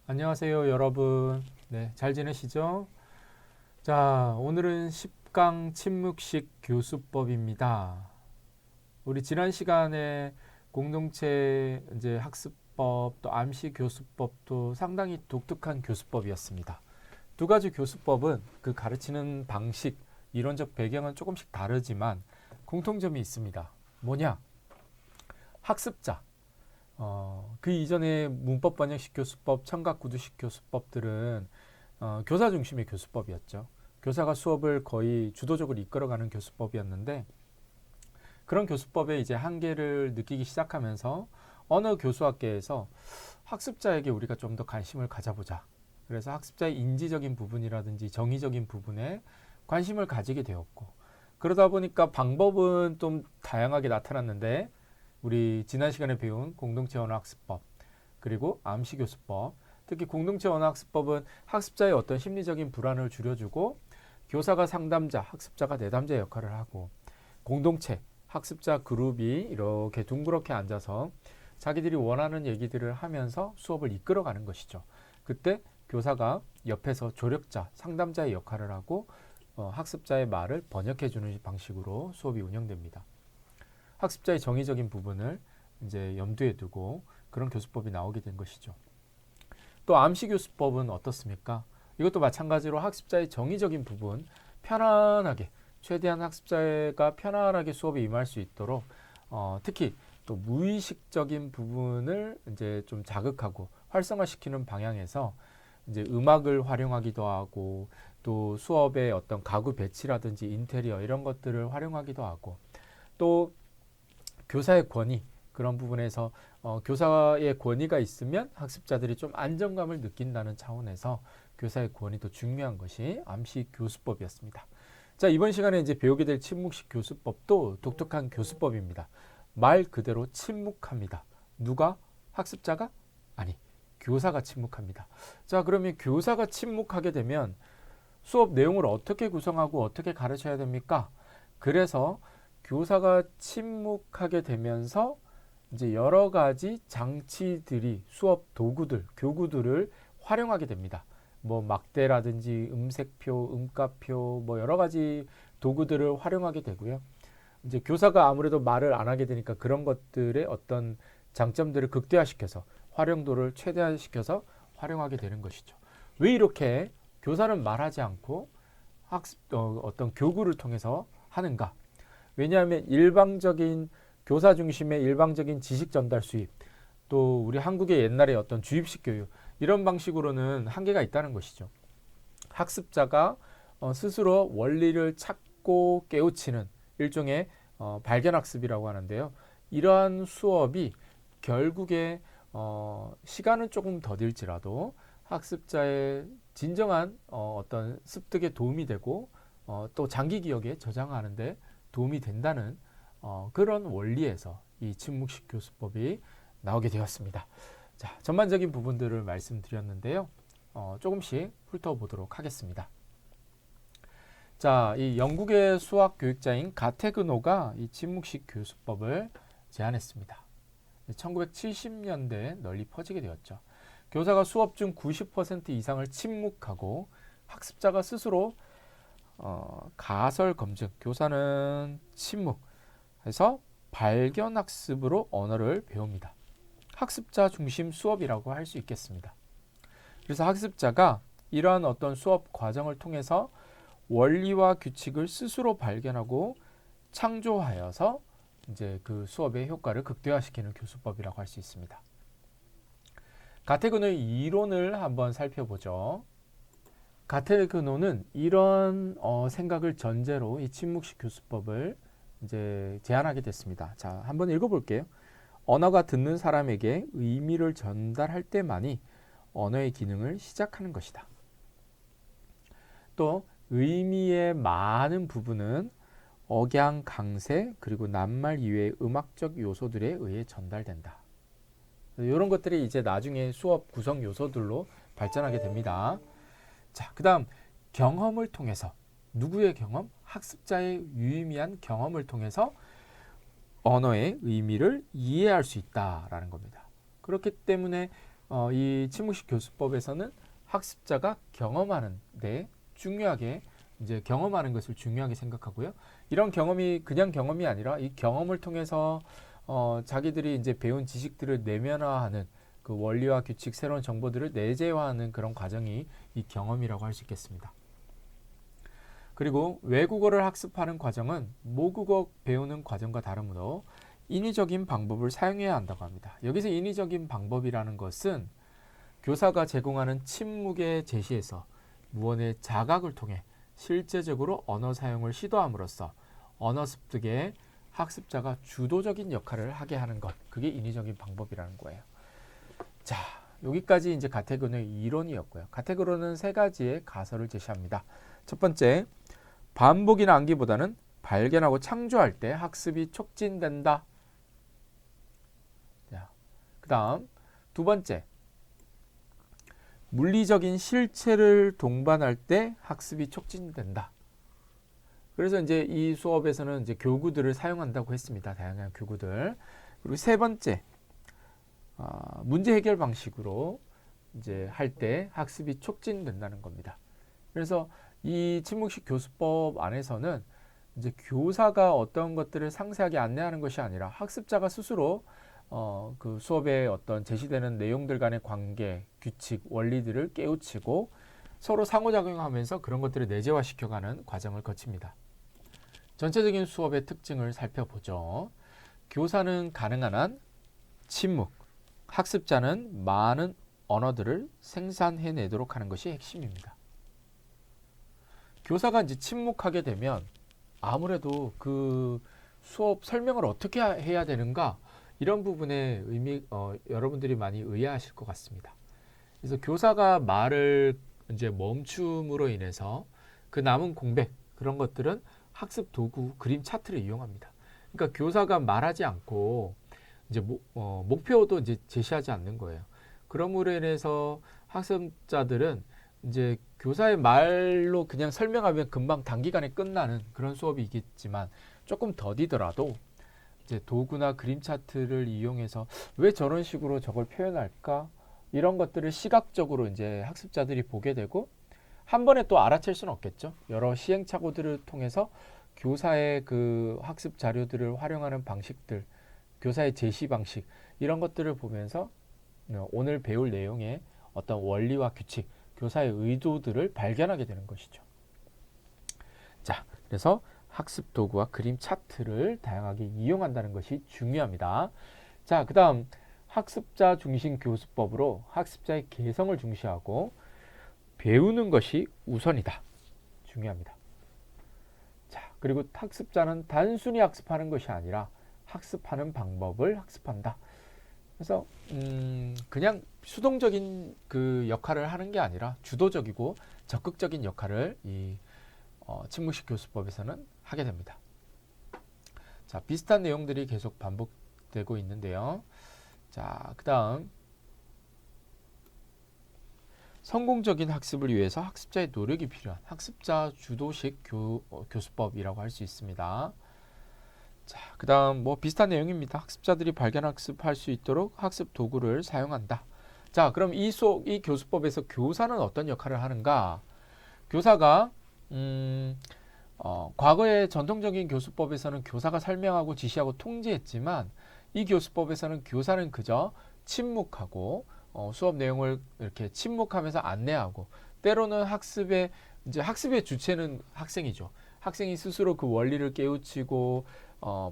안녕하세요, 여러분. 네, 잘 지내시죠? 자, 오늘은 10강 침묵식 교수법입니다. 우리 지난 시간에 공동체 이제 학습법 또 암시 교수법도 상당히 독특한 교수법이었습니다. 두 가지 교수법은 그 가르치는 방식, 이론적 배경은 조금씩 다르지만 공통점이 있습니다. 뭐냐? 학습자. 그 이전에 문법 번역식 교수법, 청각 구두식 교수법들은 교사 중심의 교수법이었죠. 교사가 수업을 거의 주도적으로 이끌어가는 교수법이었는데 그런 교수법의 이제 한계를 느끼기 시작하면서 언어 교수학계에서 학습자에게 우리가 좀 더 관심을 가져보자. 그래서 학습자의 인지적인 부분이라든지 정의적인 부분에 관심을 가지게 되었고 그러다 보니까 방법은 좀 다양하게 나타났는데 우리 지난 시간에 배운 공동체 언어학습법 그리고 암시교수법 특히 공동체 언어학습법은 학습자의 어떤 심리적인 불안을 줄여주고 교사가 상담자, 학습자가 내담자 역할을 하고 공동체, 학습자 그룹이 이렇게 둥그렇게 앉아서 자기들이 원하는 얘기들을 하면서 수업을 이끌어가는 것이죠. 그때 교사가 옆에서 조력자, 상담자의 역할을 하고 학습자의 말을 번역해주는 방식으로 수업이 운영됩니다. 학습자의 정의적인 부분을 이제 염두에 두고 그런 교수법이 나오게 된 것이죠. 또 암시 교수법은 어떻습니까? 이것도 마찬가지로 학습자의 정의적인 부분 편안하게 최대한 학습자가 편안하게 수업에 임할 수 있도록 특히 또 무의식적인 부분을 이제 좀 자극하고 활성화시키는 방향에서 이제 음악을 활용하기도 하고 또 수업의 어떤 가구 배치라든지 인테리어 이런 것들을 활용하기도 하고 또 교사의 권위 그런 부분에서 교사의 권위가 있으면 학습자들이 좀 안정감을 느낀다는 차원에서 교사의 권위도 중요한 것이 암시 교수법이었습니다. 자, 이번 시간에 이제 배우게 될 침묵식 교수법도 독특한 교수법입니다. 말 그대로 침묵합니다. 누가? 학습자가? 아니, 교사가 침묵합니다. 자, 그러면 교사가 침묵하게 되면 수업 내용을 어떻게 구성하고 어떻게 가르쳐야 됩니까? 그래서 교사가 침묵하게 되면서 이제 여러 가지 장치들이 수업 도구들, 교구들을 활용하게 됩니다. 뭐 막대라든지 음색표, 음가표, 뭐 여러 가지 도구들을 활용하게 되고요. 이제 교사가 아무래도 말을 안 하게 되니까 그런 것들의 어떤 장점들을 극대화시켜서 활용도를 최대화시켜서 활용하게 되는 것이죠. 왜 이렇게 교사는 말하지 않고 어떤 교구를 통해서 하는가? 왜냐하면 일방적인 교사 중심의 일방적인 지식 전달 수입 또 우리 한국의 옛날의 어떤 주입식 교육 이런 방식으로는 한계가 있다는 것이죠. 학습자가 스스로 원리를 찾고 깨우치는 일종의 발견학습이라고 하는데요. 이러한 수업이 결국에 시간은 조금 더딜지라도 학습자의 진정한 어떤 습득에 도움이 되고 또 장기 기억에 저장하는데 도움이 된다는 그런 원리에서 이 침묵식 교수법이 나오게 되었습니다. 자, 전반적인 부분들을 말씀드렸는데요. 조금씩 훑어보도록 하겠습니다. 자, 이 영국의 수학 교육자인 가테그노가 이 침묵식 교수법을 제안했습니다. 1970년대에 널리 퍼지게 되었죠. 교사가 수업 중 90% 이상을 침묵하고 학습자가 스스로 가설 검증, 교사는 침묵해서 발견학습으로 언어를 배웁니다. 학습자 중심 수업이라고 할 수 있겠습니다. 그래서 학습자가 이러한 어떤 수업 과정을 통해서 원리와 규칙을 스스로 발견하고 창조하여서 이제 그 수업의 효과를 극대화시키는 교수법이라고 할 수 있습니다. 가테그노의 이론을 한번 살펴보죠. 가테그노는 이런 생각을 전제로 이 침묵식 교수법을 이제 제안하게 됐습니다. 자, 한번 읽어볼게요. 언어가 듣는 사람에게 의미를 전달할 때만이 언어의 기능을 시작하는 것이다. 또 의미의 많은 부분은 억양, 강세, 그리고 낱말 이외의 음악적 요소들에 의해 전달된다. 이런 것들이 이제 나중에 수업 구성 요소들로 발전하게 됩니다. 자, 그 다음 경험을 통해서 누구의 경험? 학습자의 유의미한 경험을 통해서 언어의 의미를 이해할 수 있다라는 겁니다. 그렇기 때문에 이 침묵식 교수법에서는 학습자가 경험하는데 중요하게 이제 경험하는 것을 중요하게 생각하고요. 이런 경험이 그냥 경험이 아니라 이 경험을 통해서 자기들이 이제 배운 지식들을 내면화하는 그 원리와 규칙, 새로운 정보들을 내재화하는 그런 과정이 이 경험이라고 할 수 있겠습니다. 그리고 외국어를 학습하는 과정은 모국어 배우는 과정과 다르므로 인위적인 방법을 사용해야 한다고 합니다. 여기서 인위적인 방법이라는 것은 교사가 제공하는 침묵의 제시에서 무언의 자각을 통해 실제적으로 언어 사용을 시도함으로써 언어 습득에 학습자가 주도적인 역할을 하게 하는 것, 그게 인위적인 방법이라는 거예요. 자, 여기까지 이제 가테고르의 이론이었고요. 가테고르는 세 가지의 가설을 제시합니다. 첫 번째, 반복이나 암기보다는 발견하고 창조할 때 학습이 촉진된다. 자, 그다음 두 번째, 물리적인 실체를 동반할 때 학습이 촉진된다. 그래서 이제 이 수업에서는 이제 교구들을 사용한다고 했습니다. 다양한 교구들. 그리고 세 번째, 문제 해결 방식으로 이제 할 때 학습이 촉진된다는 겁니다. 그래서 이 침묵식 교수법 안에서는 이제 교사가 어떤 것들을 상세하게 안내하는 것이 아니라 학습자가 스스로 그 수업에 어떤 제시되는 내용들 간의 관계, 규칙, 원리들을 깨우치고 서로 상호작용하면서 그런 것들을 내재화시켜가는 과정을 거칩니다. 전체적인 수업의 특징을 살펴보죠. 교사는 가능한 한 침묵, 학습자는 많은 언어들을 생산해내도록 하는 것이 핵심입니다. 교사가 이제 침묵하게 되면 아무래도 그 수업 설명을 어떻게 해야 되는가 이런 부분에 여러분들이 많이 의아하실 것 같습니다. 그래서 교사가 말을 이제 멈춤으로 인해서 그 남은 공백 그런 것들은 학습 도구 그림 차트를 이용합니다. 그러니까 교사가 말하지 않고 이제 목표도 이제 제시하지 않는 거예요. 그러므로 인해서 학습자들은 이제 교사의 말로 그냥 설명하면 금방 단기간에 끝나는 그런 수업이겠지만 조금 더디더라도 이제 도구나 그림 차트를 이용해서 왜 저런 식으로 저걸 표현할까? 이런 것들을 시각적으로 이제 학습자들이 보게 되고 한 번에 또 알아챌 수는 없겠죠. 여러 시행착오들을 통해서 교사의 그 학습 자료들을 활용하는 방식들, 교사의 제시 방식 이런 것들을 보면서 오늘 배울 내용의 어떤 원리와 규칙, 교사의 의도들을 발견하게 되는 것이죠. 자, 그래서 학습 도구와 그림 차트를 다양하게 이용한다는 것이 중요합니다. 자, 그 다음 학습자 중심 교수법으로 학습자의 개성을 중시하고 배우는 것이 우선이다. 중요합니다. 자, 그리고 학습자는 단순히 학습하는 것이 아니라 학습하는 방법을 학습한다. 그래서 그냥 수동적인 그 역할을 하는 게 아니라 주도적이고 적극적인 역할을 이 침묵식 교수법에서는 하게 됩니다. 자, 비슷한 내용들이 계속 반복되고 있는데요. 자, 그 다음 성공적인 학습을 위해서 학습자의 노력이 필요한 학습자 주도식 교수법이라고 할 수 있습니다. 자, 그 다음 뭐 비슷한 내용입니다. 학습자들이 발견 학습할 수 있도록 학습 도구를 사용한다. 자, 그럼 이 교수법에서 교사는 어떤 역할을 하는가? 교사가 과거의 전통적인 교수법에서는 교사가 설명하고 지시하고 통제했지만 이 교수법에서는 교사는 그저 침묵하고 수업 내용을 이렇게 침묵하면서 안내하고 때로는 학습의 주체는 학생이죠. 학생이 스스로 그 원리를 깨우치고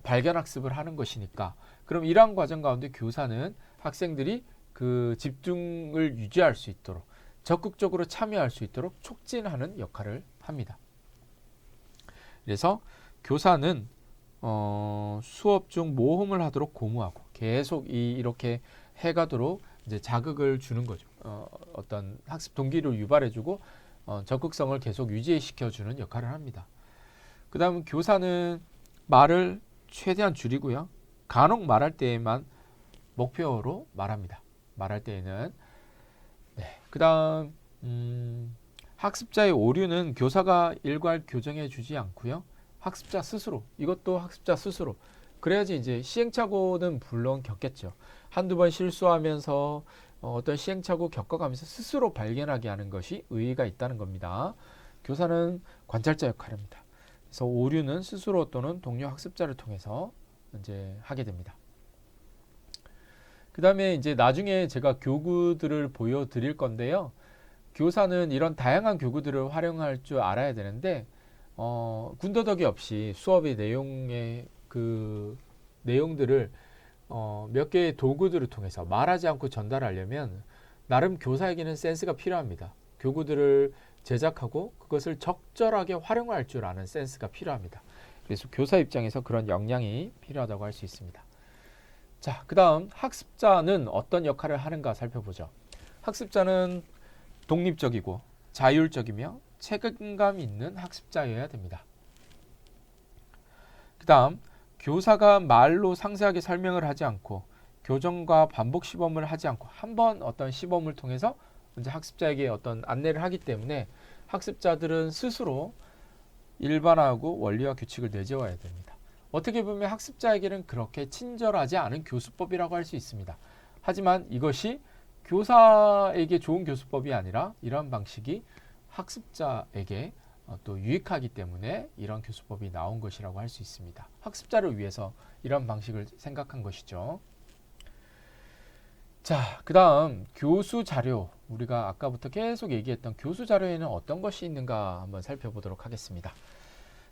발견 학습을 하는 것이니까 그럼 이러한 과정 가운데 교사는 학생들이 그 집중을 유지할 수 있도록 적극적으로 참여할 수 있도록 촉진하는 역할을 합니다. 그래서 교사는 수업 중 모험을 하도록 고무하고 계속 이렇게 해가도록 이제 자극을 주는 거죠. 어떤 학습 동기를 유발해주고 적극성을 계속 유지시켜주는 역할을 합니다. 그 다음 교사는 말을 최대한 줄이고요. 간혹 말할 때에만 목표로 말합니다. 말할 때에는 그 다음 학습자의 오류는 교사가 일괄 교정해 주지 않고요. 학습자 스스로 이것도 학습자 스스로 그래야지 이제 시행착오는 물론 겪겠죠. 한두 번 실수하면서 어떤 시행착오 겪어가면서 스스로 발견하게 하는 것이 의의가 있다는 겁니다. 교사는 관찰자 역할입니다. 그래서 오류는 스스로 또는 동료 학습자를 통해서 이제 하게 됩니다. 그 다음에 이제 나중에 제가 교구들을 보여드릴 건데요. 교사는 이런 다양한 교구들을 활용할 줄 알아야 되는데 군더더기 없이 수업의 내용의 그 내용들을 몇 개의 도구들을 통해서 말하지 않고 전달하려면 나름 교사에게는 센스가 필요합니다. 교구들을 제작하고 그것을 적절하게 활용할 줄 아는 센스가 필요합니다. 그래서 교사 입장에서 그런 역량이 필요하다고 할 수 있습니다. 자, 그 다음 학습자는 어떤 역할을 하는가 살펴보죠. 학습자는 독립적이고 자율적이며 책임감 있는 학습자여야 됩니다. 그 다음 교사가 말로 상세하게 설명을 하지 않고 교정과 반복 시범을 하지 않고 한 번 어떤 시범을 통해서 이제 학습자에게 어떤 안내를 하기 때문에 학습자들은 스스로 일반화하고 원리와 규칙을 내재워야 됩니다. 어떻게 보면 학습자에게는 그렇게 친절하지 않은 교수법이라고 할 수 있습니다. 하지만 이것이 교사에게 좋은 교수법이 아니라 이러한 방식이 학습자에게 또 유익하기 때문에 이런 교수법이 나온 것이라고 할 수 있습니다. 학습자를 위해서 이런 방식을 생각한 것이죠. 자, 그 다음 교수 자료. 우리가 아까부터 계속 얘기했던 교수 자료에는 어떤 것이 있는가 한번 살펴보도록 하겠습니다.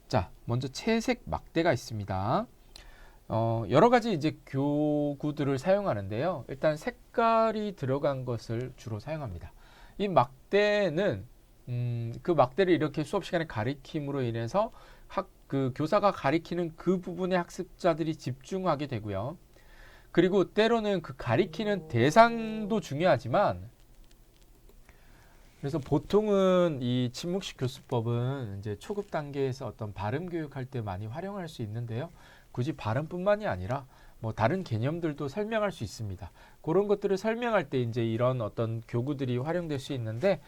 자, 먼저 채색 막대가 있습니다. 여러 가지 이제 교구들을 사용하는데요. 일단 색깔이 들어간 것을 주로 사용합니다. 이 막대는 그 막대를 이렇게 수업 시간에 가리킴으로 인해서 그 교사가 가리키는 그 부분에 학습자들이 집중하게 되고요. 그리고 때로는 그 가리키는 대상도 중요하지만 그래서 보통은 이 침묵식 교수법은 이제 초급 단계에서 어떤 발음 교육할 때 많이 활용할 수 있는데요. 굳이 발음뿐만이 아니라 뭐 다른 개념들도 설명할 수 있습니다. 그런 것들을 설명할 때 이제 이런 어떤 교구들이 활용될 수 있는데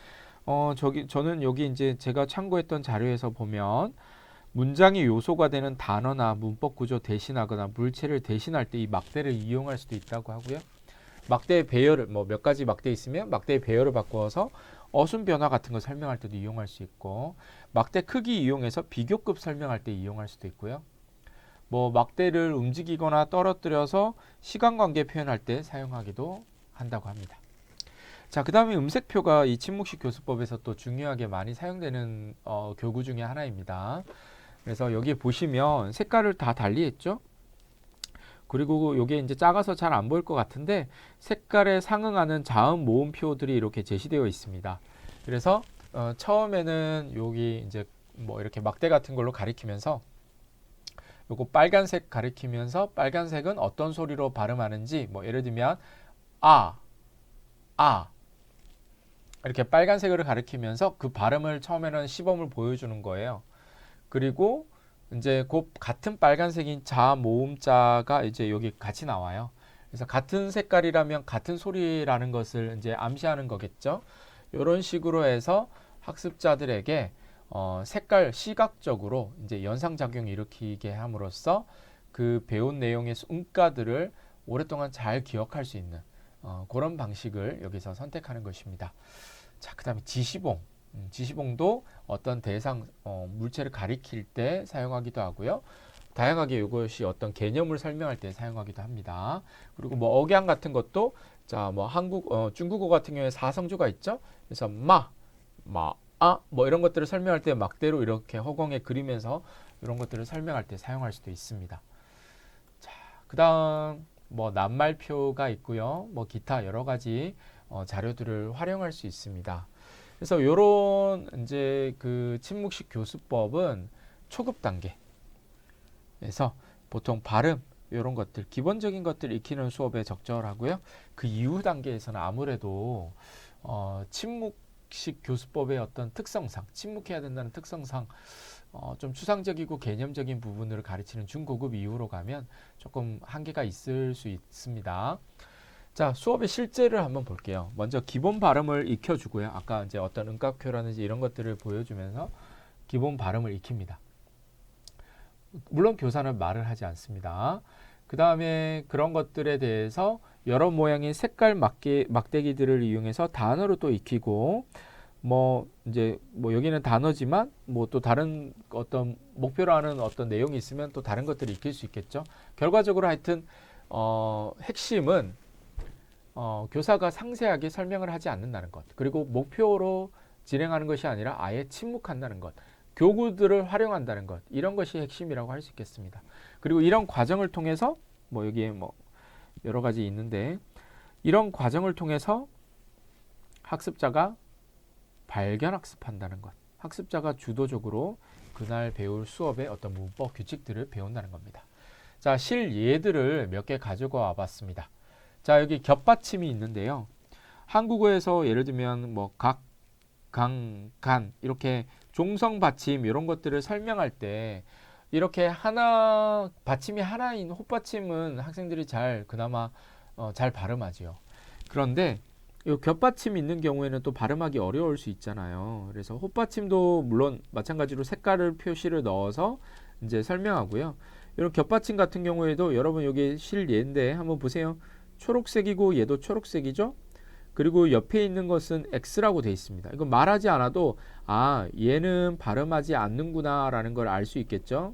저는 여기 이제 제가 참고했던 자료에서 보면 문장의 요소가 되는 단어나 문법 구조 대신하거나 물체를 대신할 때 이 막대를 이용할 수도 있다고 하고요. 막대의 배열을 뭐 몇 가지 막대 있으면 막대의 배열을 바꿔서 어순 변화 같은 거 설명할 때도 이용할 수 있고 막대 크기 이용해서 비교급 설명할 때 이용할 수도 있고요. 뭐 막대를 움직이거나 떨어뜨려서 시간 관계 표현할 때 사용하기도 한다고 합니다. 자, 그 다음에 음색표가 이 침묵식 교수법에서 또 중요하게 많이 사용되는 교구 중에 하나입니다. 그래서 여기 보시면 색깔을 다 달리했죠. 그리고 이게 이제 작아서 잘 안 보일 것 같은데 색깔에 상응하는 자음 모음표들이 이렇게 제시되어 있습니다. 그래서 처음에는 여기 이제 뭐 이렇게 막대 같은 걸로 가리키면서 요거 빨간색 가리키면서 빨간색은 어떤 소리로 발음하는지 뭐 예를 들면 아 이렇게 빨간색으로 가리키면서 그 발음을 처음에는 시범을 보여주는 거예요. 그리고 이제 그 같은 빨간색인 자 모음자가 이제 여기 같이 나와요. 그래서 같은 색깔이라면 같은 소리라는 것을 이제 암시하는 거겠죠. 이런 식으로 해서 학습자들에게 색깔 시각적으로 이제 연상작용을 일으키게 함으로써 그 배운 내용의 음가들을 오랫동안 잘 기억할 수 있는 그런 방식을 여기서 선택하는 것입니다. 자, 그 다음에 지시봉. 지시봉도 어떤 대상 물체를 가리킬 때 사용하기도 하고요. 다양하게 이것이 어떤 개념을 설명할 때 사용하기도 합니다. 그리고 뭐 억양 같은 것도 자, 뭐 중국어 같은 경우에 사성조가 있죠. 그래서 뭐 이런 것들을 설명할 때 막대로 이렇게 허공에 그리면서 이런 것들을 설명할 때 사용할 수도 있습니다. 자, 그다음 뭐 낱말표가 있고요. 뭐 기타 여러 가지 자료들을 활용할 수 있습니다. 그래서 요런 이제 그 침묵식 교수법은 초급 단계에서 보통 발음 이런 것들 기본적인 것들 익히는 수업에 적절하고요. 그 이후 단계에서는 아무래도 침묵식 교수법의 어떤 특성상 침묵해야 된다는 특성상 좀 추상적이고 개념적인 부분을 가르치는 중고급 이후로 가면 조금 한계가 있을 수 있습니다. 자, 수업의 실제를 한번 볼게요. 먼저 기본 발음을 익혀주고요. 아까 이제 어떤 음각표라든지 이런 것들을 보여주면서 기본 발음을 익힙니다. 물론 교사는 말을 하지 않습니다. 그 다음에 그런 것들에 대해서 여러 모양의 색깔 막대기들을 이용해서 단어로 또 익히고, 뭐 이제 뭐 여기는 단어지만 뭐 또 다른 어떤 목표로 하는 어떤 내용이 있으면 또 다른 것들을 익힐 수 있겠죠. 결과적으로 하여튼 핵심은 교사가 상세하게 설명을 하지 않는다는 것, 그리고 목표로 진행하는 것이 아니라 아예 침묵한다는 것, 교구들을 활용한다는 것, 이런 것이 핵심이라고 할 수 있겠습니다. 그리고 이런 과정을 통해서 뭐 여기에 뭐 여러 가지 있는데, 이런 과정을 통해서 학습자가 발견학습한다는 것, 학습자가 주도적으로 그날 배울 수업의 어떤 문법 규칙들을 배운다는 겁니다. 자, 실예들을 몇 개 가지고 와봤습니다. 자, 여기 겹받침이 있는데요. 한국어에서 예를 들면 뭐 각, 강, 간 이렇게 종성 받침 이런 것들을 설명할 때 이렇게 하나 받침이 하나인 헛받침은 학생들이 그나마 잘 발음하지요. 그런데 이 겹받침이 있는 경우에는 또 발음하기 어려울 수 있잖아요. 그래서 헛받침도 물론 마찬가지로 색깔을 표시를 넣어서 이제 설명하고요. 이런 겹받침 같은 경우에도 여러분 여기 실예인데 한번 보세요. 초록색이고 얘도 초록색이죠. 그리고 옆에 있는 것은 X라고 되어 있습니다. 이거 말하지 않아도 얘는 발음하지 않는구나 라는 걸 알 수 있겠죠.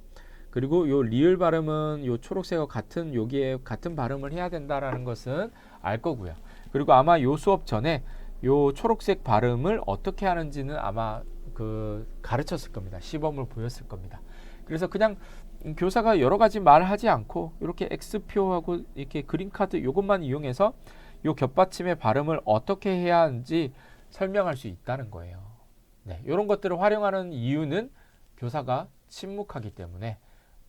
그리고 요 리을 발음은 요 초록색과 같은 여기에 같은 발음을 해야 된다라는 것은 알 거고요. 그리고 아마 요 수업 전에 요 초록색 발음을 어떻게 하는지는 아마 가르쳤을 겁니다. 시범을 보였을 겁니다. 그래서 그냥 교사가 여러 가지 말하지 않고 이렇게 X표하고 이렇게 그림카드 이것만 이용해서 요 겹받침의 발음을 어떻게 해야 하는지 설명할 수 있다는 거예요. 네, 이런 것들을 활용하는 이유는 교사가 침묵하기 때문에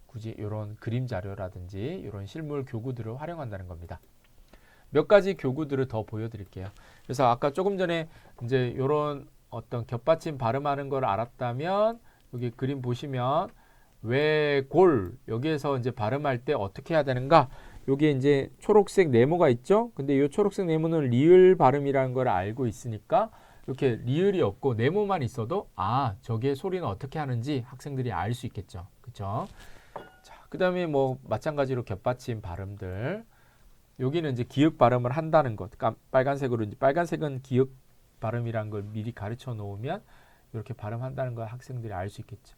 굳이 이런 그림 자료라든지 이런 실물 교구들을 활용한다는 겁니다. 몇 가지 교구들을 더 보여드릴게요. 그래서 아까 조금 전에 이제 이런 어떤 겹받침 발음하는 걸 알았다면 여기 그림 보시면 외골 여기에서 이제 발음할 때 어떻게 해야 되는가? 여기에 이제 초록색 네모가 있죠. 근데 이 초록색 네모는 리을 발음이라는 걸 알고 있으니까 이렇게 리을이 없고 네모만 있어도 저기에 소리는 어떻게 하는지 학생들이 알 수 있겠죠. 그렇죠? 자, 그다음에 뭐 마찬가지로 겹받침 발음들. 여기는 이제 기역 발음을 한다는 것. 빨간색으로 이제 빨간색은 기역 발음이라는 걸 미리 가르쳐 놓으면 이렇게 발음한다는 걸 학생들이 알 수 있겠죠.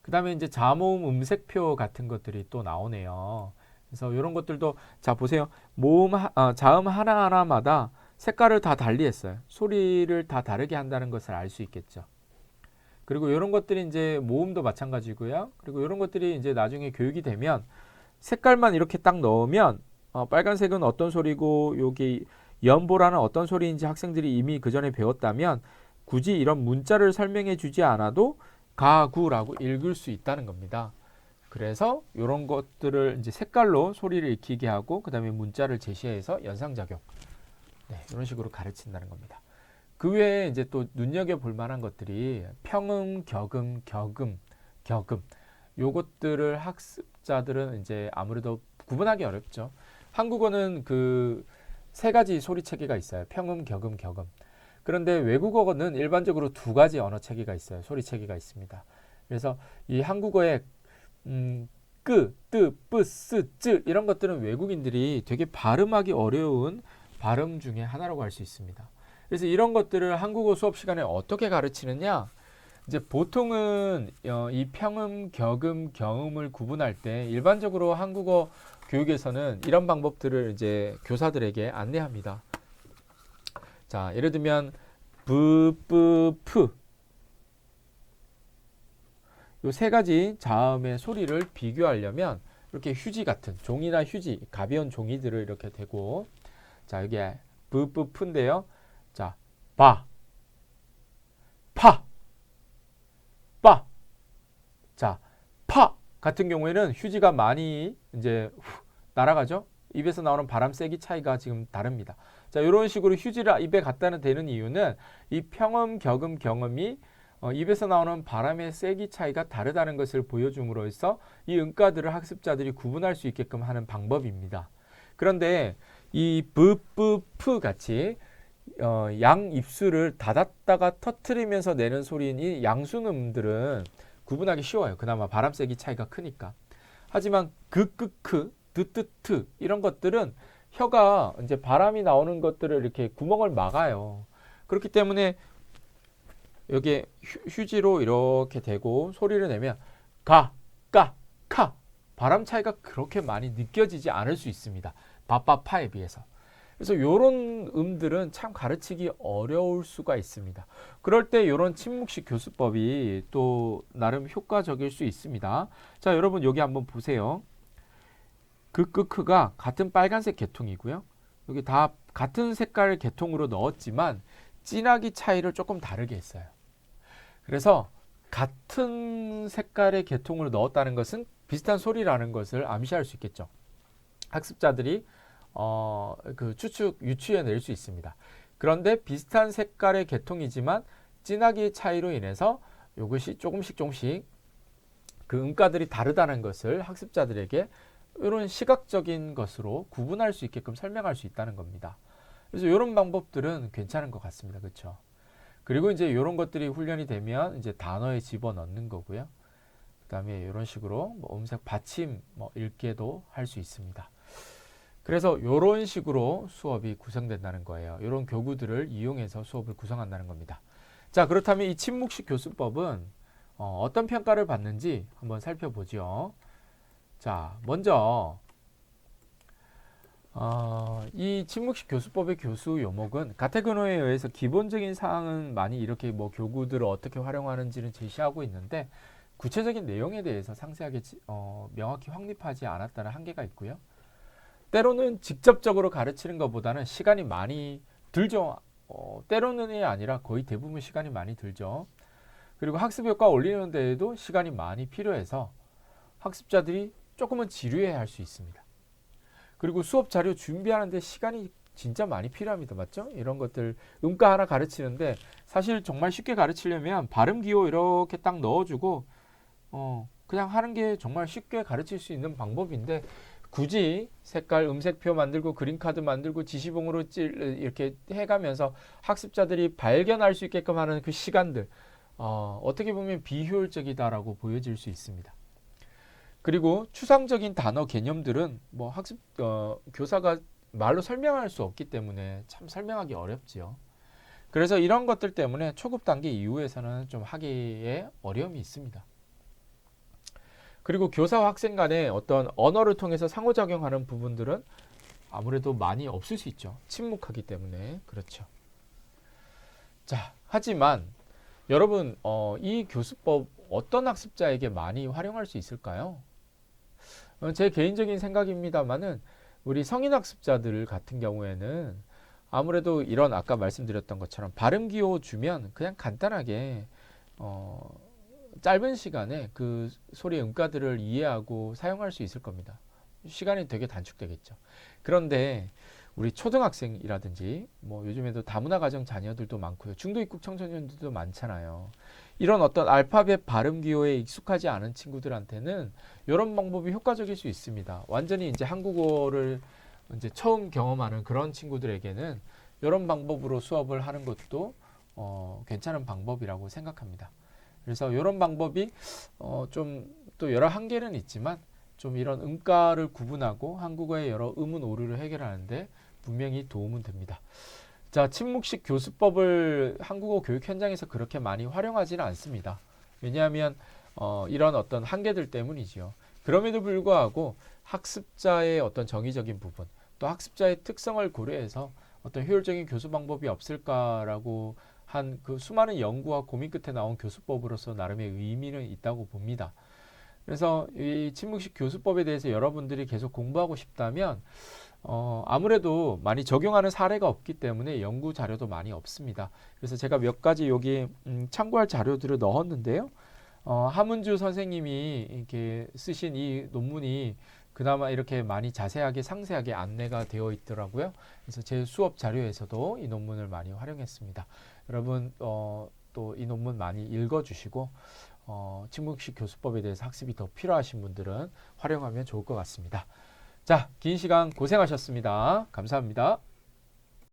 그다음에 이제 자모음 음색표 같은 것들이 또 나오네요. 그래서 이런 것들도 자 보세요. 자음 하나하나마다 색깔을 다 달리 했어요. 소리를 다 다르게 한다는 것을 알 수 있겠죠. 그리고 이런 것들이 이제 모음도 마찬가지고요. 그리고 이런 것들이 이제 나중에 교육이 되면 색깔만 이렇게 딱 넣으면 빨간색은 어떤 소리고 여기 연보라는 어떤 소리인지 학생들이 이미 그 전에 배웠다면 굳이 이런 문자를 설명해 주지 않아도 가구라고 읽을 수 있다는 겁니다. 그래서 이런 것들을 이제 색깔로 소리를 익히게 하고 그 다음에 문자를 제시해서 연상작용 이런 식으로 가르친다는 겁니다. 그 외에 이제 또 눈여겨볼 만한 것들이 평음, 격음, 격음 요것들을 학습자들은 이제 아무래도 구분하기 어렵죠. 한국어는 그 세 가지 소리 체계가 있어요. 평음, 격음, 격음. 그런데 외국어는 일반적으로 두 가지 언어 체계가 있어요. 소리 체계가 있습니다. 그래서 이 한국어의 끄, 뜨, 뿌, 쓰, 쯔 이런 것들은 외국인들이 되게 발음하기 어려운 발음 중에 하나라고 할 수 있습니다. 그래서 이런 것들을 한국어 수업 시간에 어떻게 가르치느냐? 이제 보통은 이 평음, 격음, 경음을 구분할 때 일반적으로 한국어 교육에서는 이런 방법들을 이제 교사들에게 안내합니다. 자, 예를 들면 부, 뿌, 푸 요 세 가지 자음의 소리를 비교하려면 이렇게 휴지 같은 종이나 휴지, 가벼운 종이들을 이렇게 대고 자, 여기에 부, 뿌, 푸인데요. 자, 바, 파, 빠. 자, 파 같은 경우에는 휴지가 많이 이제 날아가죠. 입에서 나오는 바람 세기 차이가 지금 다릅니다. 자, 이런 식으로 휴지를 입에 갖다 대는 이유는 이 평음, 격음, 경음이 입에서 나오는 바람의 세기 차이가 다르다는 것을 보여줌으로써 이 음가들을 학습자들이 구분할 수 있게끔 하는 방법입니다. 그런데 이 브, 뿌, 푸 같이 양 입술을 닫았다가 터트리면서 내는 소리인 이 양순음들은 구분하기 쉬워요. 그나마 바람 세기 차이가 크니까. 하지만 그, 드뜨트 이런 것들은 혀가 이제 바람이 나오는 것들을 이렇게 구멍을 막아요. 그렇기 때문에 여기에 휴지로 이렇게 대고 소리를 내면 가, 까, 카 바람 차이가 그렇게 많이 느껴지지 않을 수 있습니다. 바빠파에 비해서. 그래서 이런 음들은 참 가르치기 어려울 수가 있습니다. 그럴 때 이런 침묵식 교수법이 또 나름 효과적일 수 있습니다. 자, 여러분 여기 한번 보세요. 크가 같은 빨간색 계통이고요. 여기 다 같은 색깔 계통으로 넣었지만 진하기 차이를 조금 다르게 했어요. 그래서 같은 색깔의 계통으로 넣었다는 것은 비슷한 소리라는 것을 암시할 수 있겠죠. 학습자들이 그 유추해낼 수 있습니다. 그런데 비슷한 색깔의 계통이지만 진하기 차이로 인해서 이것이 조금씩 그 음가들이 다르다는 것을 학습자들에게 이런 시각적인 것으로 구분할 수 있게끔 설명할 수 있다는 겁니다. 그래서 이런 방법들은 괜찮은 것 같습니다. 그렇죠? 그리고 이제 이런 것들이 훈련이 되면 이제 단어에 집어넣는 거고요. 그다음에 이런 식으로 뭐 음색 받침 읽게도 할 수 있습니다. 그래서 이런 식으로 수업이 구성된다는 거예요. 이런 교구들을 이용해서 수업을 구성한다는 겁니다. 자, 그렇다면 이 침묵식 교수법은 어떤 평가를 받는지 한번 살펴보죠. 자, 먼저 이 침묵식 교수법의 교수 요목은 가테그노에 의해서 기본적인 사항은 많이 이렇게 뭐 교구들을 어떻게 활용하는지는 제시하고 있는데 구체적인 내용에 대해서 상세하게 명확히 확립하지 않았다는 한계가 있고요. 때로는 직접적으로 가르치는 것보다는 시간이 많이 들죠. 때로는이 아니라 거의 대부분 시간이 많이 들죠. 그리고 학습 효과 올리는 데에도 시간이 많이 필요해서 학습자들이 조금은 지루해 할 수 있습니다. 그리고 수업 자료 준비하는데 시간이 진짜 많이 필요합니다. 맞죠? 이런 것들 음가 하나 가르치는데 사실 정말 쉽게 가르치려면 발음 기호 이렇게 딱 넣어주고 그냥 하는 게 정말 쉽게 가르칠 수 있는 방법인데 굳이 색깔 음색표 만들고 그림카드 만들고 지시봉으로 이렇게 해가면서 학습자들이 발견할 수 있게끔 하는 그 시간들 어떻게 보면 비효율적이다라고 보여질 수 있습니다. 그리고 추상적인 단어 개념들은 뭐 교사가 말로 설명할 수 없기 때문에 참 설명하기 어렵지요. 그래서 이런 것들 때문에 초급 단계 이후에서는 좀 하기에 어려움이 있습니다. 그리고 교사와 학생 간의 어떤 언어를 통해서 상호작용하는 부분들은 아무래도 많이 없을 수 있죠. 침묵하기 때문에. 그렇죠. 자, 하지만 여러분 이 교수법 어떤 학습자에게 많이 활용할 수 있을까요? 제 개인적인 생각입니다만은 우리 성인 학습자들 같은 경우에는 아무래도 이런 아까 말씀드렸던 것처럼 발음 기호 주면 그냥 간단하게 짧은 시간에 그 소리의 음가들을 이해하고 사용할 수 있을 겁니다. 시간이 되게 단축되겠죠. 그런데 우리 초등학생이라든지 뭐 요즘에도 다문화 가정 자녀들도 많고요. 중도 입국 청소년들도 많잖아요. 이런 어떤 알파벳 발음 기호에 익숙하지 않은 친구들한테는 이런 방법이 효과적일 수 있습니다. 완전히 이제 한국어를 이제 처음 경험하는 그런 친구들에게는 이런 방법으로 수업을 하는 것도 괜찮은 방법이라고 생각합니다. 그래서 이런 방법이 좀 또 여러 한계는 있지만 좀 이런 음가를 구분하고 한국어의 여러 의문 오류를 해결하는데 분명히 도움은 됩니다. 자, 침묵식 교수법을 한국어 교육 현장에서 그렇게 많이 활용하지는 않습니다. 왜냐하면 이런 어떤 한계들 때문이지요. 그럼에도 불구하고 학습자의 어떤 정의적인 부분, 또 학습자의 특성을 고려해서 어떤 효율적인 교수 방법이 없을까라고 한 그 수많은 연구와 고민 끝에 나온 교수법으로서 나름의 의미는 있다고 봅니다. 그래서 이 침묵식 교수법에 대해서 여러분들이 계속 공부하고 싶다면 아무래도 많이 적용하는 사례가 없기 때문에 연구 자료도 많이 없습니다. 그래서 제가 몇 가지 여기 참고할 자료들을 넣었는데요. 하문주 선생님이 이렇게 쓰신 이 논문이 그나마 이렇게 많이 자세하게 상세하게 안내가 되어 있더라고요. 그래서 제 수업 자료에서도 이 논문을 많이 활용했습니다. 여러분 또 이 논문 많이 읽어주시고 침묵식 교수법에 대해서 학습이 더 필요하신 분들은 활용하면 좋을 것 같습니다. 자, 긴 시간 고생하셨습니다. 감사합니다.